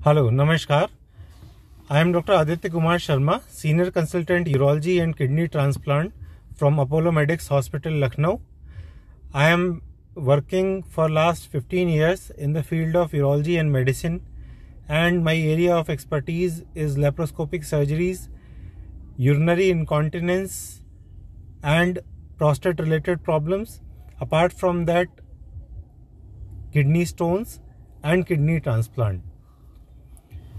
Hello, Namaskar. I am Dr. Aditya Kumar Sharma, Senior Consultant Urology and Kidney Transplant from Apollo Medics Hospital, Lucknow. I am working for last 15 years in the field of urology and medicine, and my area of expertise is laparoscopic surgeries, urinary incontinence and prostate related problems. Apart from that, kidney stones and kidney transplant.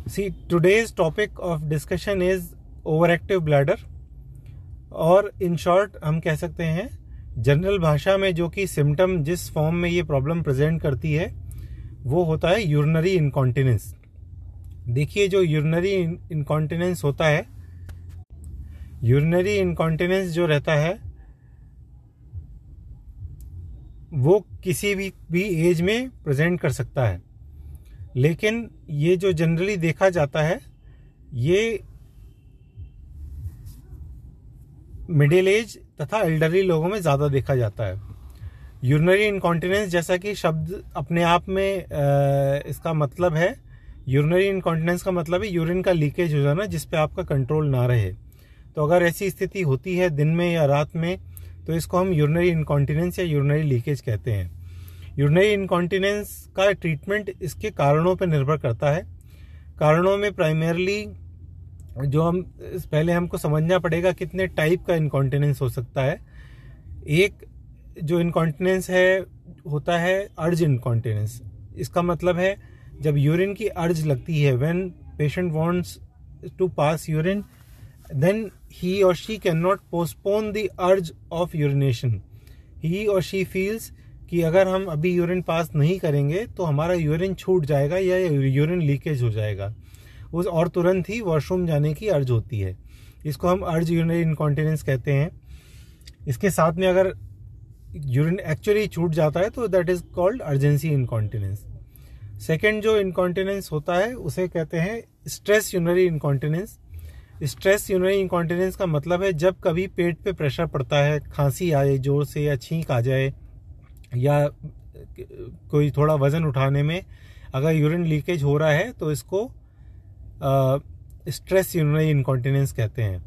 See, today's topic of discussion is overactive bladder, और in short हम कह सकते हैं general भाषा में जो कि symptom जिस फॉर्म में ये प्रॉब्लम प्रेजेंट करती है वो होता है यूरिनरी इनकॉन्टिनेंस। देखिए, जो यूरिनरी इनकॉन्टिनेंस होता है, यूरिनरी इनकॉन्टिनेंस जो रहता है वो किसी भी एज में प्रेजेंट कर सकता है, लेकिन ये जो जनरली देखा जाता है ये मिडिल एज तथा एल्डरली लोगों में ज़्यादा देखा जाता है। यूरिनरी इनकॉन्टिनेंस जैसा कि शब्द अपने आप में इसका मतलब है, यूरिनरी इनकॉन्टिनेंस का मतलब है यूरिन का लीकेज हो जाना जिस पे आपका कंट्रोल ना रहे। तो अगर ऐसी स्थिति होती है दिन में या रात में तो इसको हम यूरिनरी इनकॉन्टिनेंस या यूरिनरी लीकेज कहते हैं। यूरिनरी इनकॉन्टिनेंस का ट्रीटमेंट इसके कारणों पर निर्भर करता है। कारणों में प्राइमरली जो पहले हमको समझना पड़ेगा कितने टाइप का इनकॉन्टिनेंस हो सकता है। एक जो इनकॉन्टिनेंस है होता है अर्ज इनकॉन्टिनेंस। इसका मतलब है जब यूरिन की अर्ज लगती है, when patient wants to pass urine then he or she can not postpone the urge of urination. He or she feels कि अगर हम अभी यूरिन पास नहीं करेंगे तो हमारा यूरिन छूट जाएगा या यूरिन लीकेज हो जाएगा, उस और तुरंत ही वॉशरूम जाने की अर्ज होती है। इसको हम अर्ज यूरिनरी इनकॉन्टिनेंस कहते हैं। इसके साथ में अगर यूरिन एक्चुअली छूट जाता है तो that is called urgency incontinence. Second जो इनकॉन्टिनेंस होता है उसे कहते हैं stress urinary incontinence. Stress urinary incontinence का मतलब है जब कभी पेट पे प्रेशर पड़ता है, खांसी आए जोर से या छींक आ जाए या कोई थोड़ा वजन उठाने में अगर यूरिन लीकेज हो रहा है तो इसको स्ट्रेस यूरिनरी इनकॉन्टिनेंस कहते हैं।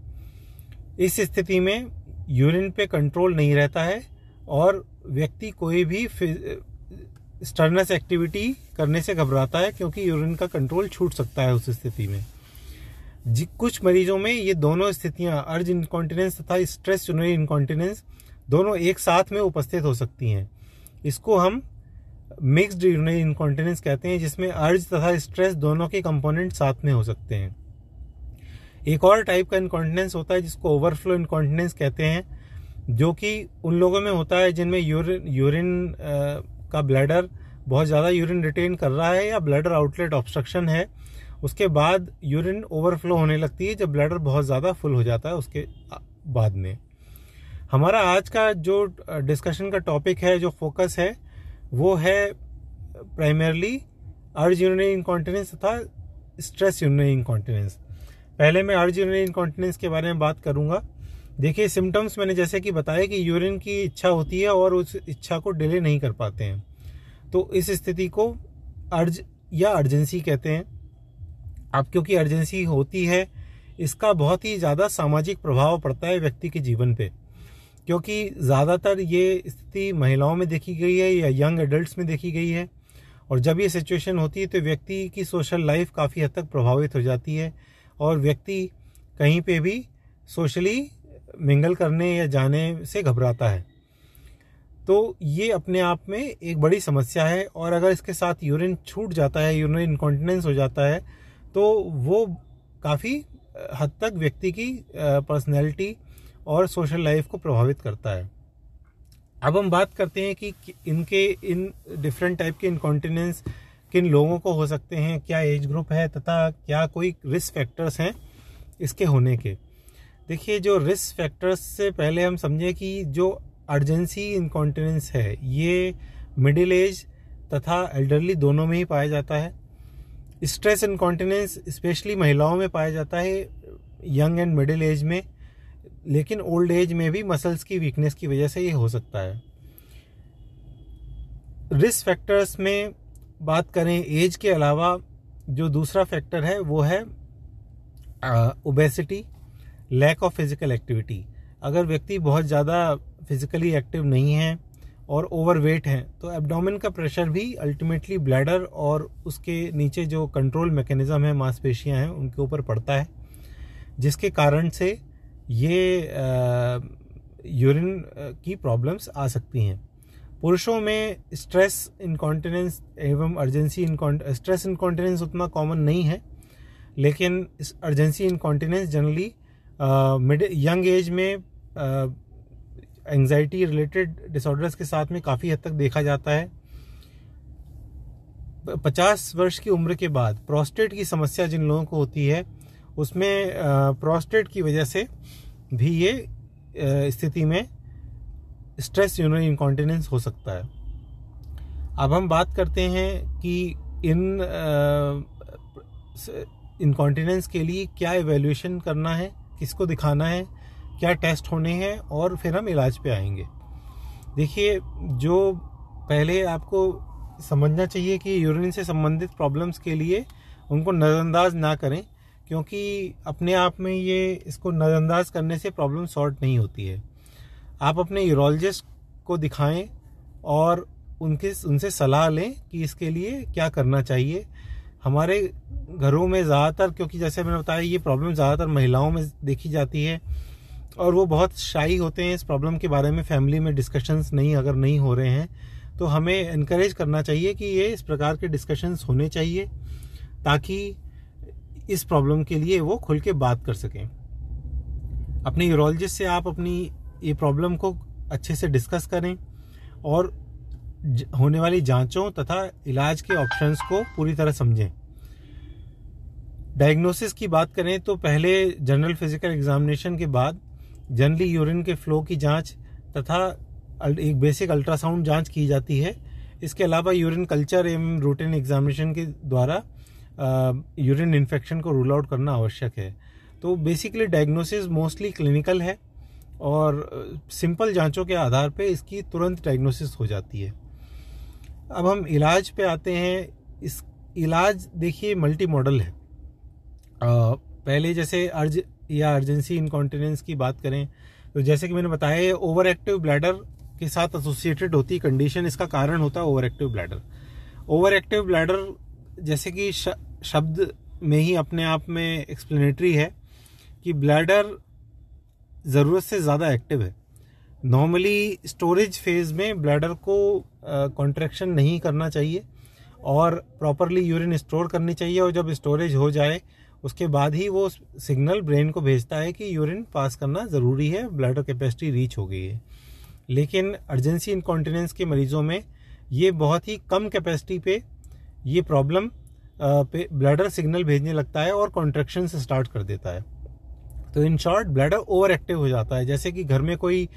इस स्थिति में यूरिन पे कंट्रोल नहीं रहता है और व्यक्ति कोई भी स्टर्नस एक्टिविटी करने से घबराता है क्योंकि यूरिन का कंट्रोल छूट सकता है उस स्थिति में। कुछ मरीजों में ये दोनों स्थितियां, अर्ज इनकॉन्टिनेंस तथा स्ट्रेस यूरिनरी इनकॉन्टिनेंस, दोनों एक साथ में उपस्थित हो सकती हैं। इसको हम मिक्स्ड यूरिनरी इनकॉन्टिनेंस कहते हैं, जिसमें अर्ज तथा स्ट्रेस दोनों के कंपोनेंट साथ में हो सकते हैं। एक और टाइप का इनकॉन्टिनेंस होता है जिसको ओवरफ्लो इनकॉन्टिनेंस कहते हैं, जो कि उन लोगों में होता है जिनमें यूरिन का ब्लैडर बहुत ज़्यादा यूरिन रिटेन कर रहा है या ब्लैडर आउटलेट ऑब्स्ट्रक्शन है। उसके बाद यूरिन ओवरफ्लो होने लगती है जब ब्लैडर बहुत ज़्यादा फुल हो जाता है उसके बाद में। हमारा आज का जो डिस्कशन का टॉपिक है, जो फोकस है, वो है प्राइमरली अर्ज यूरिनरी इनकॉन्टिनेंस तथा स्ट्रेस यूरिनरी इनकॉन्टिनेंस। पहले मैं अर्ज यूरिनरी इनकॉन्टिनेंस के बारे में बात करूंगा। देखिए, सिम्टम्स मैंने जैसे कि बताया कि यूरिन की इच्छा होती है और उस इच्छा को डिले नहीं कर पाते हैं, तो इस स्थिति को अर्ज या अर्जेंसी कहते हैं। अब क्योंकि अर्जेंसी होती है, इसका बहुत ही ज़्यादा सामाजिक प्रभाव पड़ता है व्यक्ति के जीवन पे, क्योंकि ज़्यादातर ये स्थिति महिलाओं में देखी गई है या यंग एडल्ट्स में देखी गई है। और जब ये सिचुएशन होती है तो व्यक्ति की सोशल लाइफ काफ़ी हद तक प्रभावित हो जाती है और व्यक्ति कहीं पे भी सोशली मिंगल करने या जाने से घबराता है। तो ये अपने आप में एक बड़ी समस्या है, और अगर इसके साथ यूरिन छूट जाता है, यूरिनरी इनकॉन्टिनेंस हो जाता है, तो वो काफ़ी हद तक व्यक्ति की पर्सनैलिटी और सोशल लाइफ को प्रभावित करता है। अब हम बात करते हैं कि इन डिफरेंट टाइप के इनकॉन्टिनेंस किन लोगों को हो सकते हैं, क्या एज ग्रुप है तथा क्या कोई रिस्क फैक्टर्स हैं इसके होने के। देखिए, जो रिस्क फैक्टर्स से पहले हम समझें कि जो अर्जेंसी इनकॉन्टिनेंस है ये मिडिल एज तथा एल्डरली दोनों में ही पाया जाता है। स्ट्रेस इनकॉन्टिनेंस स्पेशली महिलाओं में पाया जाता है, यंग एंड मिडिल एज में, लेकिन ओल्ड एज में भी मसल्स की वीकनेस की वजह से ये हो सकता है। रिस्क फैक्टर्स में बात करें एज के अलावा जो दूसरा फैक्टर है वो है obesity, lack of physical activity. अगर व्यक्ति बहुत ज़्यादा फिजिकली एक्टिव नहीं है और ओवरवेट है तो एब्डोमेन का प्रेशर भी अल्टीमेटली ब्लैडर और उसके नीचे जो कंट्रोल मैकेनिज्म है, मांसपेशियां हैं, उनके ऊपर पड़ता है, जिसके कारण से ये यूरिन की प्रॉब्लम्स आ सकती हैं। पुरुषों में स्ट्रेस इनकॉन्टिनेंस एवं अर्जेंसी स्ट्रेस इनकॉन्टिनेंस उतना कॉमन नहीं है, लेकिन urgency incontinence generally young age में एंजाइटी रिलेटेड डिसऑर्डर्स के साथ में काफ़ी हद तक देखा जाता है। 50 वर्ष की उम्र के बाद प्रोस्टेट की समस्या जिन लोगों को होती है, उसमें प्रोस्टेट की वजह से भी ये स्थिति में स्ट्रेस यूरिनरी इनकॉन्टिनेंस हो सकता है। अब हम बात करते हैं कि इन इनकॉन्टिनेंस के लिए क्या इवैल्यूएशन करना है, किसको दिखाना है, क्या टेस्ट होने हैं, और फिर हम इलाज पे आएंगे। देखिए, जो पहले आपको समझना चाहिए कि यूरिन से संबंधित प्रॉब्लम्स के लिए उनको नज़रअंदाज ना करें, क्योंकि अपने आप में ये इसको नज़रअंदाज करने से प्रॉब्लम सॉर्ट नहीं होती है। आप अपने यूरोलॉजिस्ट को दिखाएं और उनसे सलाह लें कि इसके लिए क्या करना चाहिए। हमारे घरों में ज़्यादातर, क्योंकि जैसे मैंने बताया, ये प्रॉब्लम ज़्यादातर महिलाओं में देखी जाती है और वो बहुत शाई होते हैं इस प्रॉब्लम के बारे में। फैमिली में डिस्कशंस अगर नहीं हो रहे हैं तो हमें इनकरेज करना चाहिए कि ये इस प्रकार के डिस्कशंस होने चाहिए, ताकि इस प्रॉब्लम के लिए वो खुल के बात कर सकें। अपने यूरोलॉजिस्ट से आप अपनी ये प्रॉब्लम को अच्छे से डिस्कस करें और होने वाली जांचों तथा इलाज के ऑप्शंस को पूरी तरह समझें। डायग्नोसिस की बात करें तो पहले जनरल फिजिकल एग्जामिनेशन के बाद जनरली यूरिन के फ्लो की जांच तथा एक बेसिक अल्ट्रासाउंड जांच की जाती है। इसके अलावा यूरिन कल्चर एवं रूटीन एग्जामिनेशन के द्वारा यूरिन इन्फेक्शन को रूल आउट करना आवश्यक है। तो बेसिकली डायग्नोसिस मोस्टली क्लिनिकल है और सिंपल जांचों के आधार पे इसकी तुरंत डायग्नोसिस हो जाती है। अब हम इलाज पे आते हैं। इस इलाज देखिए मल्टी मॉडल है। पहले जैसे अर्जेंसी इनकॉन्टिनेंस की बात करें तो जैसे कि मैंने बताया, ये ओवर एक्टिव ब्लैडर के साथ एसोसिएटेड होती कंडीशन। इसका कारण होता है over active bladder. Over active bladder जैसे कि शब्द में ही अपने आप में एक्सप्लेनेटरी है कि ब्लैडर ज़रूरत से ज़्यादा एक्टिव है। नॉर्मली स्टोरेज फेज में ब्लैडर को कॉन्ट्रैक्शन नहीं करना चाहिए और प्रॉपरली यूरिन स्टोर करनी चाहिए, और जब स्टोरेज हो जाए उसके बाद ही वो सिग्नल ब्रेन को भेजता है कि यूरिन पास करना ज़रूरी है, ब्लैडर कैपेसिटी रीच हो गई है। लेकिन अर्जेंसी इनकॉन्टिनेंस के मरीजों में ये बहुत ही कम कैपेसिटी पे ये प्रॉब्लम पे ब्लैडर सिग्नल भेजने लगता है और कॉन्ट्रैक्शन से स्टार्ट कर देता है। तो in short bladder over active हो जाता है। जैसे कि घर में कोई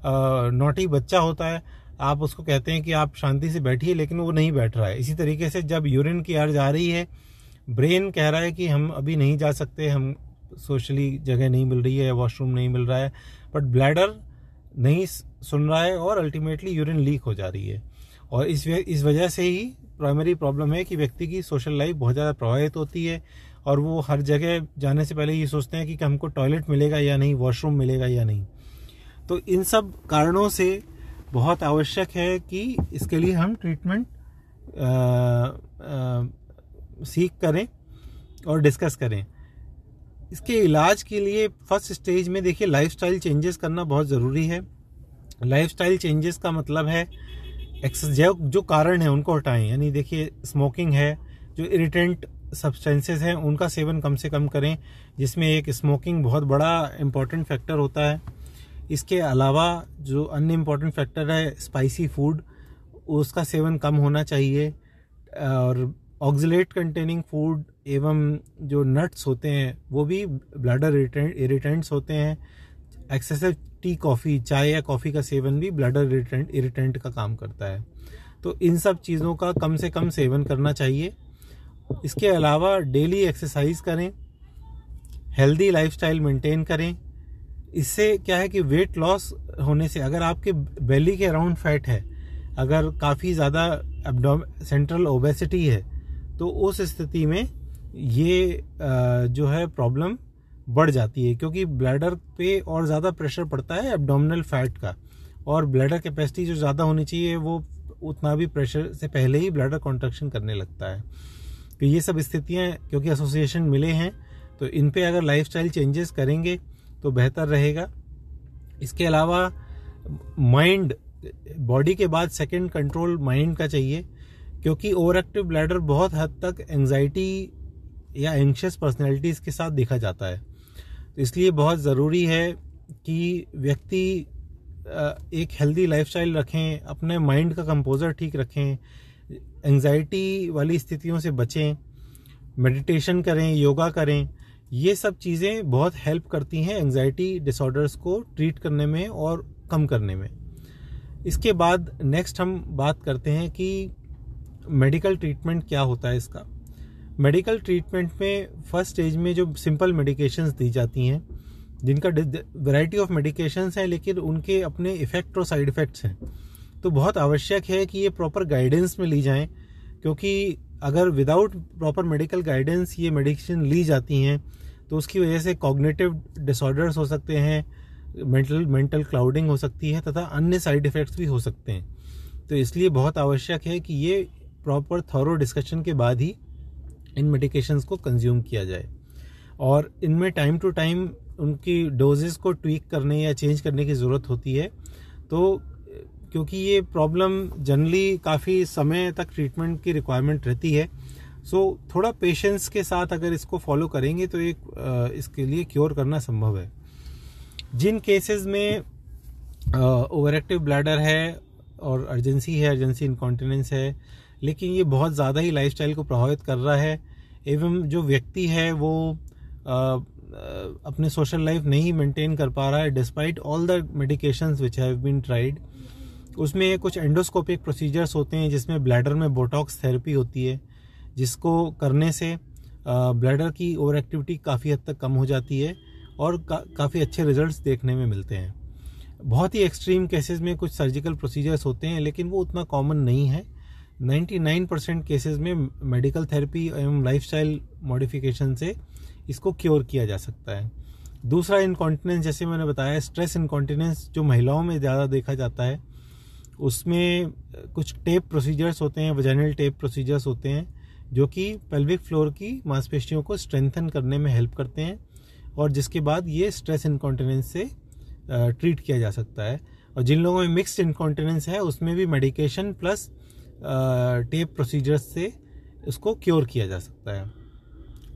नॉटी बच्चा होता है, आप उसको कहते हैं कि आप शांति से बैठिए, लेकिन वो नहीं बैठ रहा है। इसी तरीके से जब यूरिन की अर्ज आ रही है, ब्रेन कह रहा है कि हम अभी नहीं जा सकते, हम सोशली जगह नहीं मिल रही है, वॉशरूम नहीं मिल रहा है, बट ब्लैडर नहीं सुन रहा है और अल्टीमेटली यूरिन लीक हो जा रही है। और इस वजह से ही प्राइमरी प्रॉब्लम है कि व्यक्ति की सोशल लाइफ बहुत ज़्यादा प्रभावित होती है और वो हर जगह जाने से पहले ये सोचते हैं कि हमको टॉयलेट मिलेगा या नहीं, वॉशरूम मिलेगा या नहीं। तो इन सब कारणों से बहुत आवश्यक है कि इसके लिए हम ट्रीटमेंट सीख करें और डिस्कस करें। इसके इलाज के लिए फर्स्ट स्टेज में देखिए लाइफस्टाइल चेंजेस करना बहुत ज़रूरी है। लाइफस्टाइल चेंजेस का मतलब है जो कारण है उनको हटाएं। यानी देखिए, स्मोकिंग है, जो इरिटेंट सब्सटेंसेस हैं उनका सेवन कम से कम करें, जिसमें एक स्मोकिंग बहुत बड़ा इम्पॉर्टेंट फैक्टर होता है। इसके अलावा जो अन्य इम्पॉर्टेंट फैक्टर है स्पाइसी फूड, उसका सेवन कम होना चाहिए। और ऑक्सलेट कंटेनिंग फूड एवं जो नट्स होते हैं वो भी ब्लैडर इरिटेंट्स होते हैं। एक्सेसिव टी कॉफ़ी, चाय या कॉफ़ी का सेवन भी ब्लैडर इरिटेंट का काम करता है। तो इन सब चीज़ों का कम से कम सेवन करना चाहिए। इसके अलावा डेली एक्सरसाइज करें, हेल्दी लाइफस्टाइल मेंटेन करें। इससे क्या है कि वेट लॉस होने से, अगर आपके बेली के अराउंड फैट है, अगर काफ़ी ज़्यादा सेंट्रल ओबेसिटी है, तो उस स्थिति में ये जो है प्रॉब्लम बढ़ जाती है, क्योंकि ब्लैडर पे और ज़्यादा प्रेशर पड़ता है एब्डोमिनल फैट का, और ब्लैडर कैपेसिटी जो ज़्यादा होनी चाहिए वो उतना भी प्रेशर से पहले ही ब्लैडर कॉन्ट्रैक्शन करने लगता है। तो ये सब स्थितियाँ क्योंकि एसोसिएशन मिले हैं, तो इन पे अगर लाइफस्टाइल चेंजेस करेंगे तो बेहतर रहेगा। इसके अलावा माइंड, बॉडी के बाद सेकंड कंट्रोल माइंड का चाहिए, क्योंकि ओवर एक्टिव ब्लैडर बहुत हद तक एंजाइटी या एंग्शियस पर्सनैलिटीज़ के साथ देखा जाता है। तो इसलिए बहुत ज़रूरी है कि व्यक्ति एक हेल्दी लाइफस्टाइल रखें, अपने माइंड का कंपोजर ठीक रखें, एंजाइटी वाली स्थितियों से बचें, मेडिटेशन करें, योगा करें। ये सब चीज़ें बहुत हेल्प करती हैं एंजाइटी डिसऑर्डर्स को ट्रीट करने में और कम करने में। इसके बाद नेक्स्ट हम बात करते हैं कि मेडिकल ट्रीटमेंट क्या होता है इसका। मेडिकल ट्रीटमेंट में फर्स्ट स्टेज में जो सिंपल मेडिकेशंस दी जाती हैं, जिनका वैरायटी ऑफ मेडिकेशंस हैं लेकिन उनके अपने इफ़ेक्ट और साइड इफ़ेक्ट्स हैं, तो बहुत आवश्यक है कि ये प्रॉपर गाइडेंस में ली जाएं, क्योंकि अगर विदाउट प्रॉपर मेडिकल गाइडेंस ये मेडिकेशन ली जाती हैं तो उसकी वजह से कॉग्निटिव डिसऑर्डर्स हो सकते हैं, मेंटल क्लाउडिंग हो सकती है तथा अन्य साइड इफ़ेक्ट्स भी हो सकते हैं। तो इसलिए बहुत आवश्यक है कि ये प्रॉपर थॉरो डिस्कशन के बाद ही इन मेडिकेशंस को कंज्यूम किया जाए, और इनमें टाइम टू टाइम उनकी डोजेस को ट्वीक करने या चेंज करने की ज़रूरत होती है। तो क्योंकि ये प्रॉब्लम जनरली काफ़ी समय तक ट्रीटमेंट की रिक्वायरमेंट रहती है, सो थोड़ा पेशेंस के साथ अगर इसको फॉलो करेंगे तो इसके लिए क्योर करना संभव है। जिन केसेस में ओवर एक्टिव ब्लैडर है और अर्जेंसी इनकॉन्टिनेंस है, लेकिन ये बहुत ज़्यादा ही लाइफस्टाइल को प्रभावित कर रहा है, एवं जो व्यक्ति है वो अपने सोशल लाइफ नहीं मेंटेन कर पा रहा है despite all the medications which have been tried, उसमें कुछ एंडोस्कोपिक प्रोसीजर्स होते हैं जिसमें ब्लैडर में बोटॉक्स थेरेपी होती है, जिसको करने से ब्लैडर की ओवर एक्टिविटी काफ़ी हद तक कम हो जाती है और काफ़ी अच्छे रिजल्ट्स देखने में मिलते हैं। बहुत ही एक्सट्रीम केसेस में कुछ सर्जिकल प्रोसीजर्स होते हैं, लेकिन वो उतना कॉमन नहीं है। 99% केसेस में मेडिकल थेरेपी एवं लाइफस्टाइल मॉडिफिकेशन से इसको क्योर किया जा सकता है। दूसरा इनकॉन्टिनेंस, जैसे मैंने बताया, स्ट्रेस इनकॉन्टिनेंस जो महिलाओं में ज़्यादा देखा जाता है, उसमें कुछ टेप प्रोसीजर्स होते हैं, वजाइनल टेप प्रोसीजर्स होते हैं, जो कि पेल्विक फ्लोर की मांसपेशियों को स्ट्रेंथन करने में हेल्प करते हैं, और जिसके बाद ये स्ट्रेस इनकॉन्टिनेंस से ट्रीट किया जा सकता है। और जिन लोगों में मिक्स्ड इनकॉन्टिनेंस है उसमें भी मेडिकेशन प्लस टेप प्रोसीजर्स से उसको क्योर किया जा सकता है।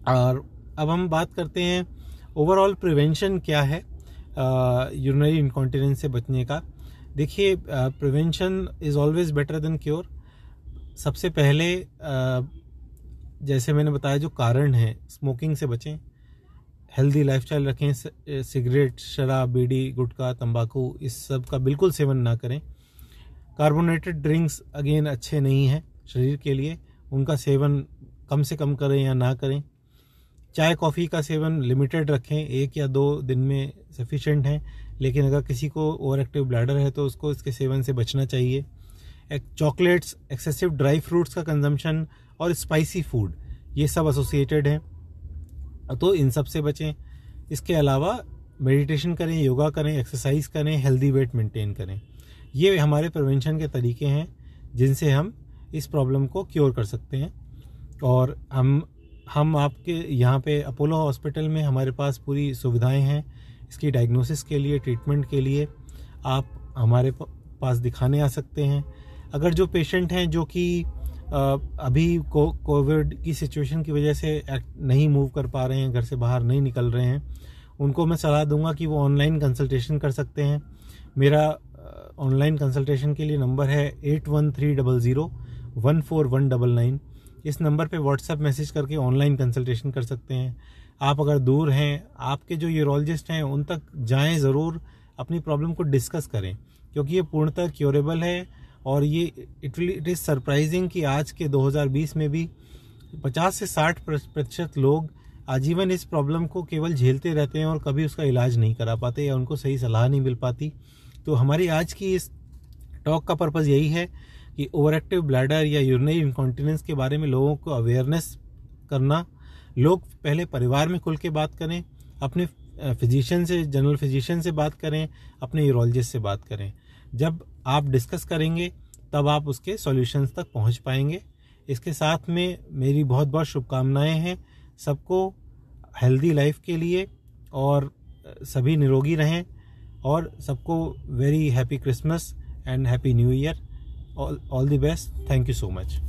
और अब हम बात करते हैं ओवरऑल प्रिवेंशन क्या है यूरिनरी इनकॉन्टिनेंस से बचने का। देखिए, prevention is always better than cure. सबसे पहले जैसे मैंने बताया, जो कारण है, स्मोकिंग से बचें, हेल्दी लाइफस्टाइल रखें, सिगरेट, शराब, बीड़ी, गुटखा, तंबाकू, इस सब का बिल्कुल सेवन ना करें। कार्बोनेटेड ड्रिंक्स अगेन अच्छे नहीं हैं शरीर के लिए, उनका सेवन कम से कम करें या ना करें। चाय कॉफ़ी का सेवन लिमिटेड रखें, 1 या 2 दिन में सफिशेंट है, लेकिन अगर किसी को ओवर एक्टिव ब्लैडर है तो उसको इसके सेवन से बचना चाहिए। चॉकलेट्स, एक्सेसिव ड्राई फ्रूट्स का कंजम्पशन और स्पाइसी फूड, ये सब एसोसिएटेड हैं, तो इन सब से बचें। इसके अलावा मेडिटेशन करें, योगा करें, एक्सरसाइज करें, हेल्दी वेट मेंटेन करें। ये हमारे प्रिवेंशन के तरीके हैं जिनसे हम इस प्रॉब्लम को क्योर कर सकते हैं। और हम आपके यहाँ पे अपोलो हॉस्पिटल में हमारे पास पूरी सुविधाएं हैं इसकी डायग्नोसिस के लिए, ट्रीटमेंट के लिए। आप हमारे पास दिखाने आ सकते हैं। अगर जो पेशेंट हैं जो कि अभी कोविड की सिचुएशन की वजह से नहीं मूव कर पा रहे हैं, घर से बाहर नहीं निकल रहे हैं, उनको मैं सलाह दूंगा कि वो ऑनलाइन कंसल्टेशन कर सकते हैं। मेरा ऑनलाइन कंसल्टेशन के लिए नंबर है 8130014199। इस नंबर पे व्हाट्सएप मैसेज करके ऑनलाइन कंसल्टेशन कर सकते हैं। आप अगर दूर हैं, आपके जो यूरोलॉजिस्ट हैं उन तक जाएं, ज़रूर अपनी प्रॉब्लम को डिस्कस करें, क्योंकि ये पूर्णतः क्योरेबल है। और ये इट इज़ सरप्राइजिंग कि आज के 2020 में भी 50 से 60% लोग आजीवन इस प्रॉब्लम को केवल झेलते रहते हैं और कभी उसका इलाज नहीं करा पाते या उनको सही सलाह नहीं मिल पाती। तो हमारी आज की इस टॉक का पर्पज़ यही है कि ओवर एक्टिव ब्लैडर या यूरिनरी इनकॉन्टिनेंस के बारे में लोगों को अवेयरनेस करना, लोग पहले परिवार में खुल के बात करें, अपने फिजिशियन से, जनरल फिजिशियन से बात करें, अपने यूरोलॉजिस्ट से बात करें। जब आप डिस्कस करेंगे तब आप उसके सॉल्यूशंस तक पहुंच पाएंगे। इसके साथ में मेरी बहुत बहुत शुभकामनाएं हैं सबको हेल्दी लाइफ के लिए, और सभी निरोगी रहें, और सबको very happy Christmas and happy new year. All the best. Thank you so much.